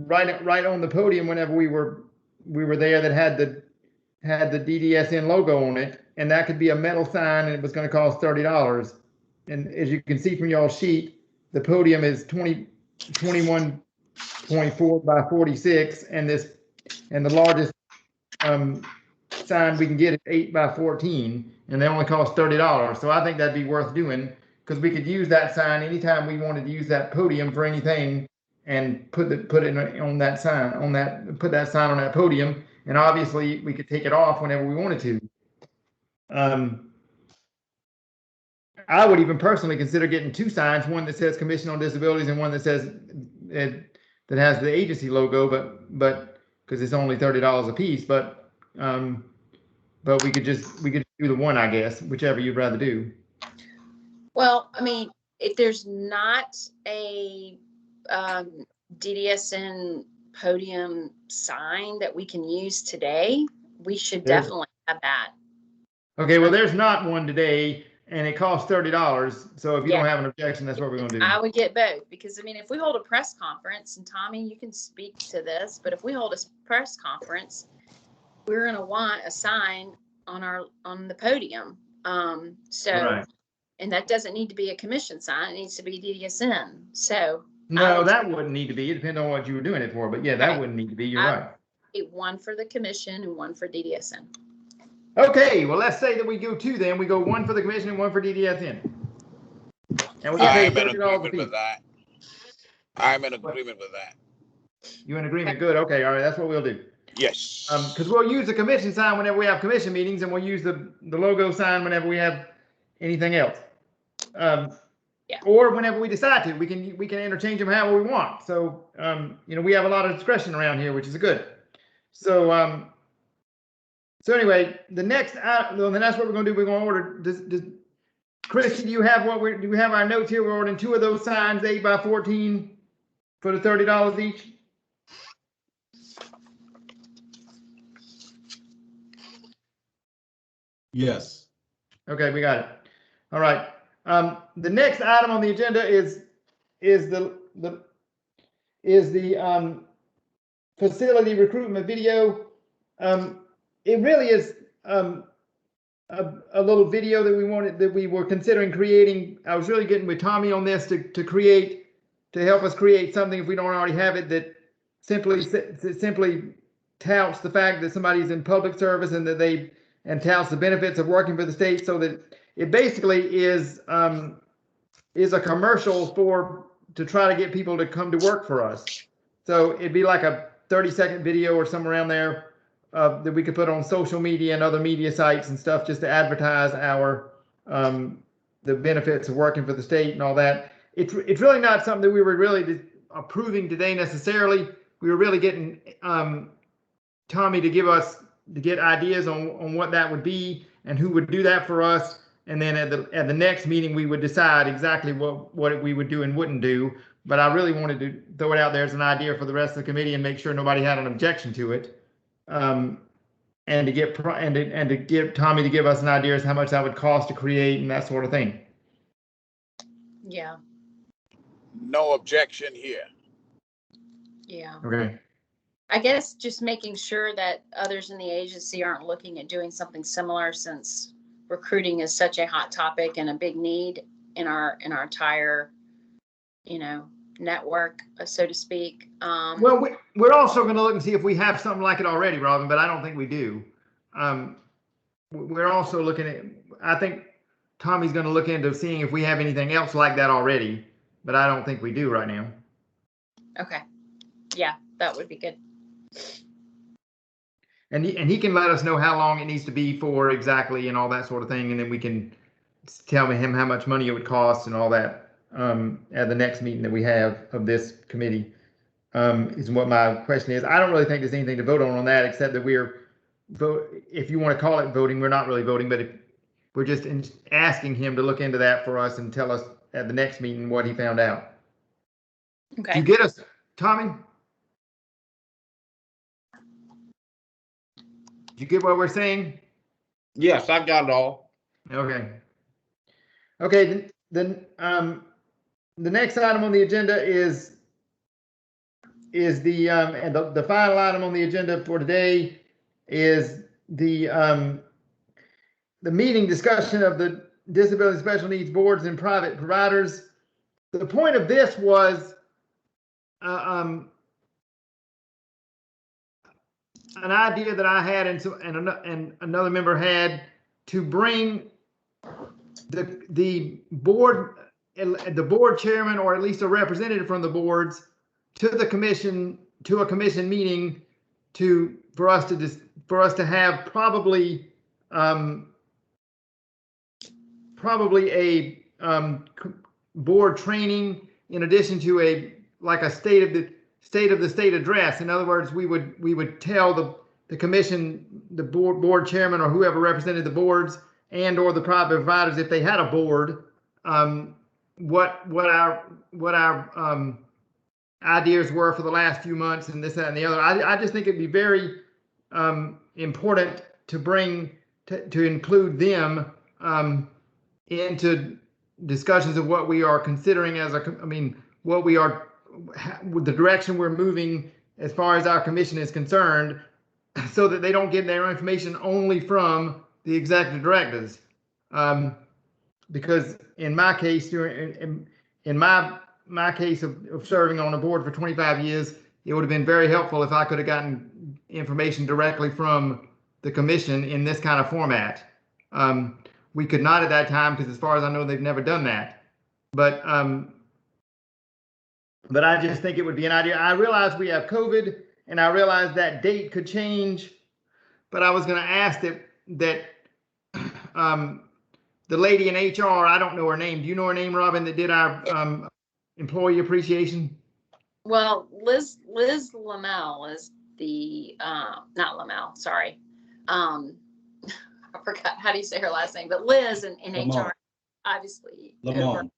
right on the podium whenever we were there that had the DDSN logo on it, and that could be a metal sign, and it was going to cost $30. And as you can see from your sheet, the podium is 21.4 by 46, and the largest sign we can get is 8 by 14, and they only cost $30. So I think that'd be worth doing because we could use that sign anytime we wanted to use that podium for anything, and put it on that sign put that sign on that podium, and obviously we could take it off whenever we wanted to. I would even personally consider getting 2 signs, one that says Commission on Disabilities and one that says that has the agency logo, but because it's only $30 a piece, but we could do the one, I guess, whichever you'd rather do. Well, I mean, if there's not a DDSN podium sign that we can use today, we should definitely have that. Okay, well, there's not one today, and it costs $30. So if you don't have an objection, that's what we're going to do. I would get both because, I mean, if we hold a press conference, and Tommy, you can speak to this, but if we hold a press conference, we're going to want a sign on the podium. Right. And that doesn't need to be a commission sign. It needs to be DDSN. So no, that wouldn't need to be. It depends on what you were doing it for. But yeah, that wouldn't need to be. You're right. One for the commission and one for DDSN. Okay, well, let's say that we go 2 then. We go 1 for the commission and 1 for DDSN. And we get paid $30 a piece. I'm in agreement with that. You in agreement? Good. Okay. All right. That's what we'll do. Yes. Because we'll use the commission sign whenever we have commission meetings, and we'll use the logo sign whenever we have anything else. Or whenever we decide to, we can interchange them however we want. So we have a lot of discretion around here, which is good. So so anyway, the next then that's what we're going to do. We're going to order. Does Christy, do we have our notes here? We're ordering 2 of those signs, 8 by 14, for the $30 each. Yes. Okay, we got it. All right. The next item on the agenda is the facility recruitment video. It really is a little video that we were considering creating. I was really getting with Tommy on this to help us create something if we don't already have it, that simply touts the fact that somebody's in public service and touts the benefits of working for the state, so that it basically is a commercial to try to get people to come to work for us. So it'd be like a 30-second video or somewhere around there that we could put on social media and other media sites and stuff just to advertise our the benefits of working for the state and all that. It's really not something that we were really approving today necessarily. We were really getting Tommy to get ideas on what that would be and who would do that for us. And then at the next meeting, we would decide exactly what we would do and wouldn't do. But I really wanted to throw it out there as an idea for the rest of the committee and make sure nobody had an objection to it. And to get Tommy to give us an idea as how much that would cost to create and that sort of thing. Yeah. No objection here. Yeah. Okay. I guess just making sure that others in the agency aren't looking at doing something similar, since recruiting is such a hot topic and a big need in our entire, network, so to speak. Well, we're also going to look and see if we have something like it already, Robin, but I don't think we do. We're also looking at, I think Tommy's going to look into seeing if we have anything else like that already, but I don't think we do right now. Okay. Yeah, that would be good. And he can let us know how long it needs to be for exactly and all that sort of thing, and then we can tell him how much money it would cost and all that at the next meeting that we have of this committee. Is what my question is. I don't really think there's anything to vote on that, except that if you want to call it voting, we're not really voting, but we're just asking him to look into that for us and tell us at the next meeting what he found out. Okay. Did you get us, Tommy? Did you get what we're saying? Yes, I've got it all. Okay. Okay, then the next item on the agenda is the and the final item on the agenda for today is the meeting discussion of the Disability Special Needs Boards and private providers. The point of this was an idea that I had and another member had to bring the board chairman, or at least a representative from the boards, to the commission, to a commission meeting for us to have probably a board training in addition to a state of the state address. In other words, we would tell the commission, the board chairman, or whoever represented the boards and or the private providers, if they had a board, what our ideas were for the last few months and this, that, and the other. I just think it'd be very important to include them into discussions of what we are considering as what we are, with the direction we're moving as far as our commission is concerned, so that they don't get their information only from the executive directors. Because in my case, in my case of serving on a board for 25 years, it would have been very helpful if I could have gotten information directly from the commission in this kind of format. We could not at that time, because as far as I know, they've never done that. But I just think it would be an idea. I realize we have COVID, and I realize that date could change, but I was going to ask that the lady in HR, I don't know her name. Do you know her name, Robin, that did our employee appreciation? Well, Liz Lamel is the, not Lamel, sorry. I forgot, how do you say her last name? But Liz in HR, obviously. Lamont.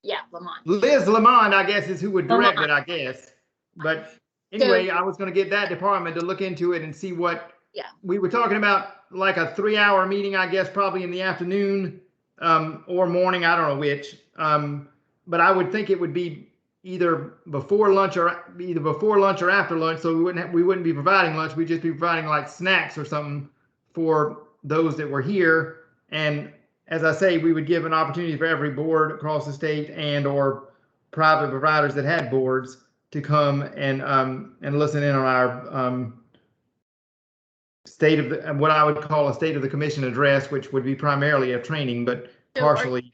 Yeah, Lamont. Liz Lamont, I guess, is who would direct it, I guess. But anyway, I was going to get that department to look into it and see what. Yeah. We were talking about like a 3-hour meeting, I guess, probably in the afternoon or morning. I don't know which. But I would think it would be either before lunch or after lunch. So we wouldn't be providing lunch. We'd just be providing like snacks or something for those that were here. And as I say, we would give an opportunity for every board across the state and or private providers that had boards to come and listen in on our what I would call a state of the commission address, which would be primarily a training, but partially.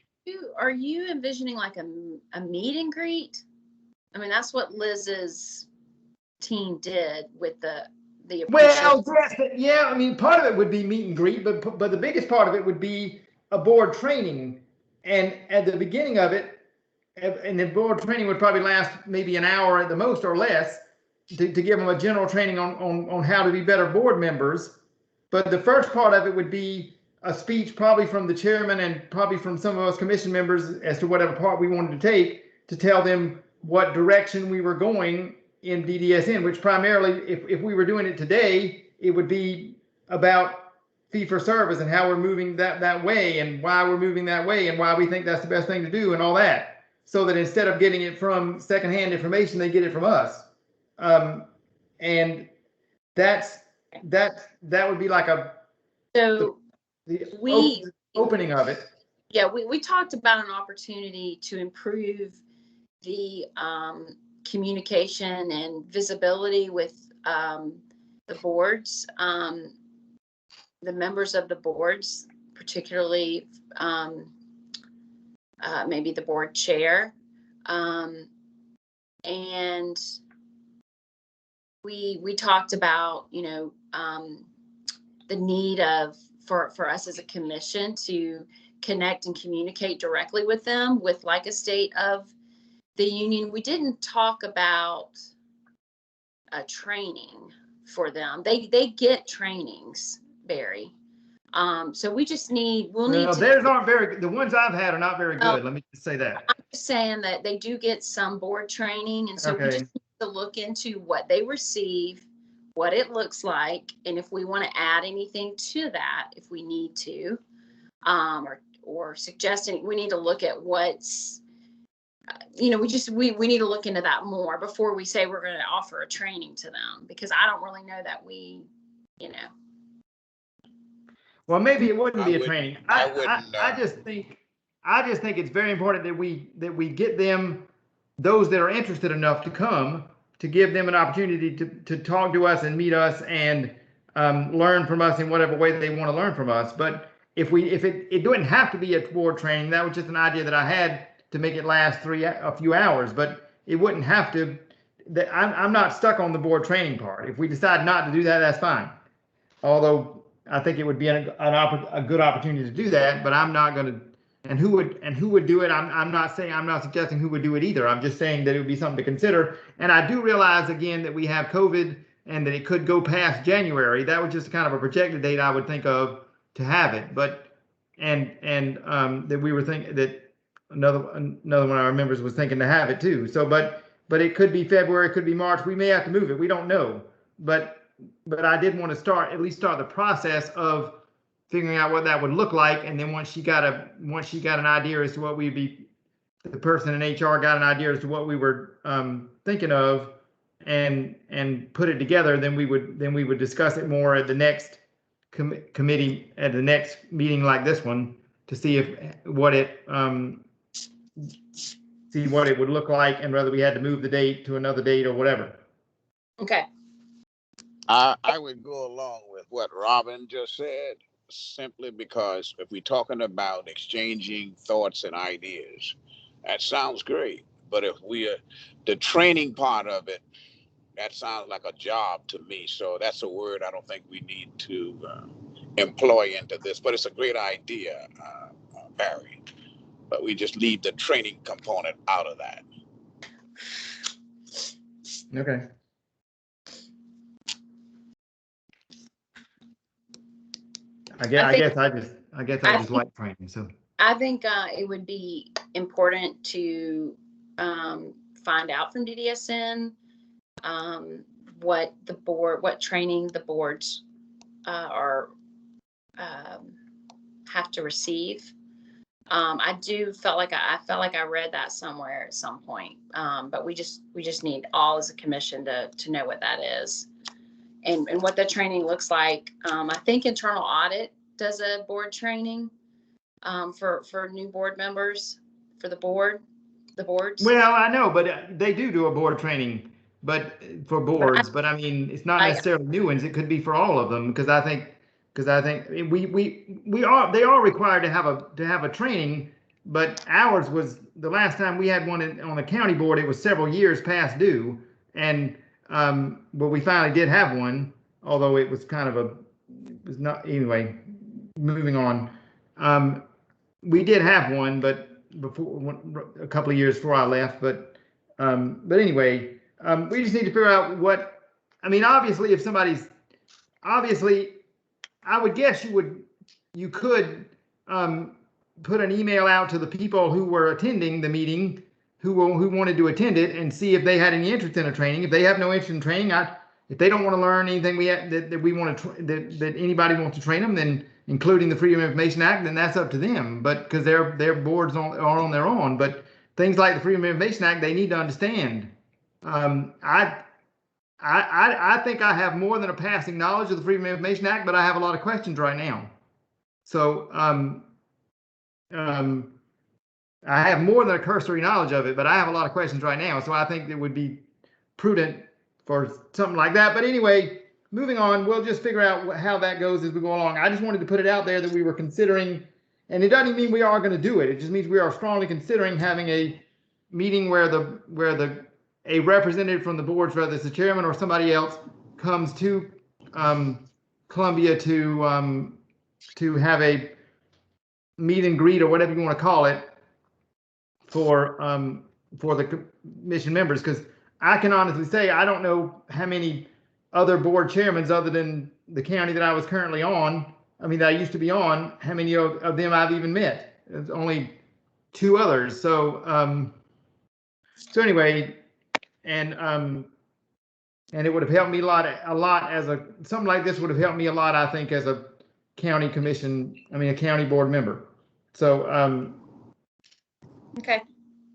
Are you envisioning like a meet and greet? I mean, that's what Liz's team did with the Well, yes, yeah, I mean, part of it would be meet and greet, but the biggest part of it would be a board training. And at the beginning of it, and the board training would probably last maybe an hour at the most or less to give them a general training on how to be better board members. But the first part of it would be a speech probably from the chairman and probably from some of us commission members as to whatever part we wanted to take to tell them what direction we were going in DDSN, which primarily, if we were doing it today, it would be about fee for service and how we're moving that way and why we're moving that way and why we think that's the best thing to do and all that. So that instead of getting it from secondhand information, they get it from us. And that would be like the opening of it. Yeah, we talked about an opportunity to improve the communication and visibility with the boards, the members of the boards, particularly maybe the board chair. And we talked about, the need for us as a commission to connect and communicate directly with them with like a state of the union. We didn't talk about a training for them. They get trainings, Barry. So we just need, theirs aren't very, the ones I've had are not very good. Let me just say that. I'm just saying that they do get some board training. And so we just need to look into what they receive, what it looks like, and if we want to add anything to that, if we need to, or suggesting, we need to look at what's, we need to look into that more before we say we're going to offer a training to them, because I don't really know that we. Well, maybe it wouldn't be a training. I just think it's very important that we get them, those that are interested enough to come, to give them an opportunity to talk to us and meet us and learn from us in whatever way they want to learn from us. But if it wouldn't have to be a board training, that was just an idea that I had to make it last a few hours, but it wouldn't have to. I'm not stuck on the board training part. If we decide not to do that, that's fine. Although I think it would be a good opportunity to do that, but I'm not going to. And who would do it? I'm not suggesting who would do it either. I'm just saying that it would be something to consider. And I do realize again that we have COVID and that it could go past January. That was just kind of a projected date I would think of to have it. But and that we were thinking that another one of our members was thinking to have it too. So but it could be February, it could be March. We may have to move it. We don't know. But I did want to at least start the process of figuring out what that would look like. And then once she got an idea as to what the person in HR got an idea as to what we were thinking of and put it together, then we would discuss it more at the next committee, at the next meeting like this one, to see what it would look like and whether we had to move the date to another date or whatever. Okay. I would go along with what Robin just said, simply because if we're talking about exchanging thoughts and ideas, that sounds great. But if the training part of it, that sounds like a job to me. So that's a word I don't think we need to employ into this. But it's a great idea, Barry. But we just leave the training component out of that. Okay. I guess I just like training. So I think it would be important to find out from DDSN what training the boards have to receive. I felt like I read that somewhere at some point, but we just need all as a commission to know what that is. And what the training looks like. I think internal audit does a board training for new board members for the boards. Well, I know, but they do a board training, but for boards. But I mean, it's not necessarily new ones. It could be for all of them because I think they are required to have a training. But ours was the last time we had one on the county board. It was several years past due, and but we finally did have one, although it was kind of it was not, anyway, moving on. We did have one, but a couple of years before I left, but anyway, we just need to figure out what, I mean, obviously, if somebody's, obviously, I would guess you could put an email out to the people who were attending the meeting, who wanted to attend it, and see if they had any interest in a training. If they have no interest in training, if they don't want to learn anything that we want to that anybody wants to train them, then including the Freedom of Information Act, then that's up to them. But because their boards are on their own. But things like the Freedom of Information Act, they need to understand. I think I have more than a passing knowledge of the Freedom of Information Act, but I have a lot of questions right now. So I have more than a cursory knowledge of it, but I have a lot of questions right now. So I think it would be prudent for something like that. But anyway, moving on, we'll just figure out how that goes as we go along. I just wanted to put it out there that we were considering, and it doesn't mean we are going to do it. It just means we are strongly considering having a meeting where a representative from the boards, whether it's the chairman or somebody else, comes to Columbia to have a meet and greet or whatever you want to call it for the commission members. Because I can honestly say I don't know how many other board chairmans other than the county that I was currently on, I mean, that I used to be on, how many of them I've even met. There's only 2 others. So anyway, and it would have helped me a lot as something like this would have helped me a lot, I think, as a county board member. So Okay.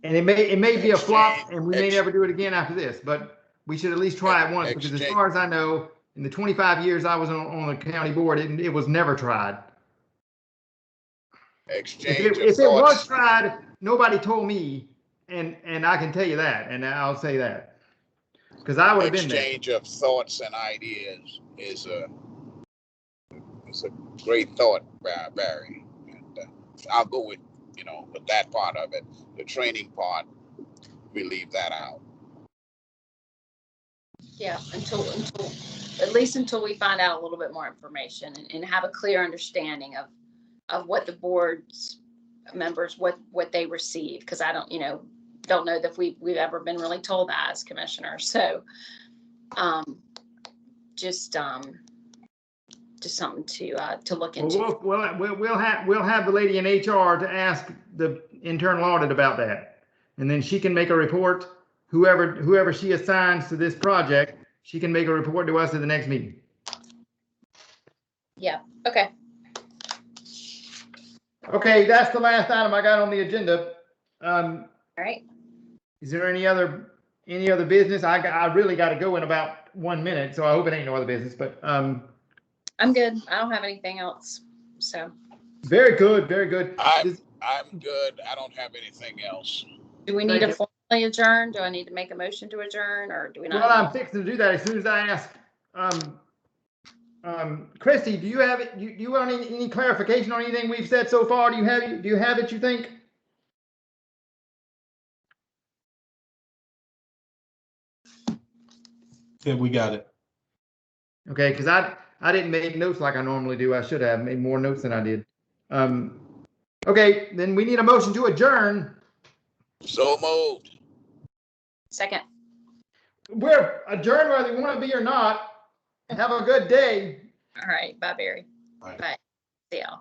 and it may be a flop, and we may never do it again after this, but we should at least try it once, because as far as I know, in the 25 years I was on the county board, it was never tried. Exchange If it was tried, nobody told me, and I can tell you that, and I'll say that, because I would have been there. Exchange of thoughts and ideas is a great thought, Barry. And I'll go with that part of it. The training part, we leave that out. Yeah, until we find out a little bit more information and have a clear understanding of what the board's members, what they receive, because I don't know that we've ever been really told that as commissioners. So just something to look into. We'll have the lady in HR to ask the internal audit about that, and then she can make a report. Whoever she assigns to this project, she can make a report to us at the next meeting. Yeah. Okay. Okay, that's the last item I got on the agenda. All right. Is there any other business? I really got to go in about 1 minute, so I hope it ain't no other business. But I'm good. I don't have anything else. So. Very good. Very good. I'm good. I don't have anything else. Do we need to formally adjourn? Do I need to make a motion to adjourn, or do we not? Well, I'm fixing to do that as soon as I ask. Christy, do you have it? Do you want any clarification on anything we've said so far? Do you have it, you think? Yeah, we got it. Okay, because I didn't make notes like I normally do. I should have made more notes than I did. Okay, then we need a motion to adjourn. So moved. Second. We're adjourned whether you want to be or not. Have a good day. All right. Bye, Barry. Bye. Bye. See y'all.